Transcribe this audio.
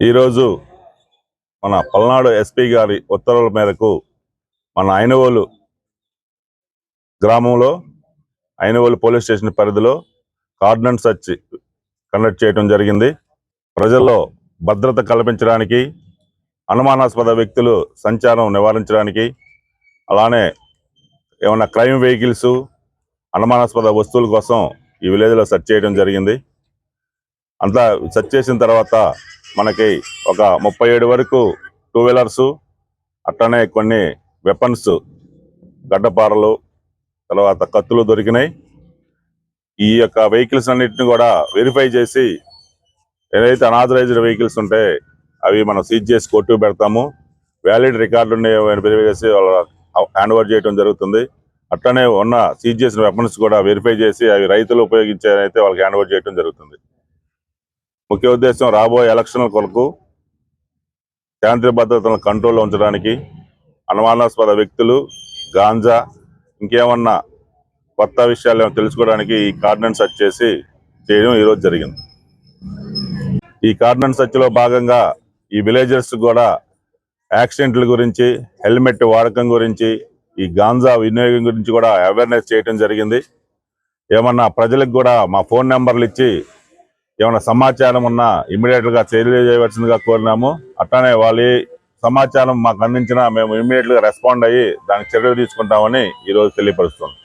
ఈరోజు మన పల్నాడు ఎస్పీ గారి ఉత్తర్వుల మేరకు మన ఐనవోలు గ్రామంలో ఐనవోలు పోలీస్ స్టేషన్ పరిధిలో కార్డన్ సెర్చ్ కండక్ట్ చేయడం జరిగింది. ప్రజల్లో భద్రత కల్పించడానికి, అనుమానాస్పద వ్యక్తులు సంచారం నివారించడానికి, అలానే ఏమైనా క్రైమ్ వెహికల్స్, అనుమానాస్పద వస్తువుల కోసం ఈ విలేజ్లో సెర్చ్ చేయడం జరిగింది. అంతా సెర్చ్ చేసిన తర్వాత మనకి ఒక 37 వరకు 2 వీలర్స్, అట్లనే కొన్ని వెపన్స్, గడ్డపారలు, తర్వాత కత్తులు దొరికినాయి. ఈ యొక్క వెహికల్స్ అన్నిటిని కూడా వెరిఫై చేసి ఏదైతే అనాథరైజ్డ్ వెహికల్స్ ఉంటే అవి మనం సీజ్ చేసి కోర్టుకు పెడతాము. వ్యాలిడ్ రికార్డు వెరిఫై చేసి హ్యాండ్ ఓవర్ చేయడం జరుగుతుంది. అట్లనే ఉన్న సీజ్ చేసిన వెపన్స్ కూడా వెరిఫై చేసి అవి రైతులు ఉపయోగించేదైతే వాళ్ళకి హ్యాండ్ ఓవర్ చేయడం జరుగుతుంది. ముఖ్య ఉద్దేశం రాబోయే ఎలక్షన్ల కొరకు శాంతి భద్రతలను కంట్రోల్లో ఉంచడానికి, అనుమానాస్పద వ్యక్తులు, గాంజా, ఇంకేమన్నా కొత్త విషయాలు తెలుసుకోవడానికి ఈ కార్డన్ సెర్చ్ చేయడం ఈరోజు జరిగింది. ఈ కార్డన్ సెర్చ్లో భాగంగా ఈ విలేజర్స్ కూడా యాక్సిడెంట్ల గురించి, హెల్మెట్ వాడకం గురించి, ఈ గాంజా వినియోగం గురించి కూడా అవేర్నెస్ చేయడం జరిగింది. ఏమన్నా ప్రజలకు కూడా మా ఫోన్ నెంబర్లు ఇచ్చి ఏమైనా సమాచారం ఉన్నా ఇమ్మీడియట్గా తెలియజేయవలసిందిగా కోరినాము. అట్లానే వాళ్ళ సమాచారం మాకు అందించినా మేము ఇమ్మీడియట్గా రెస్పాండ్ అయ్యి దానికి చర్యలు తీసుకుంటామని ఈరోజు తెలియపరుస్తున్నాం.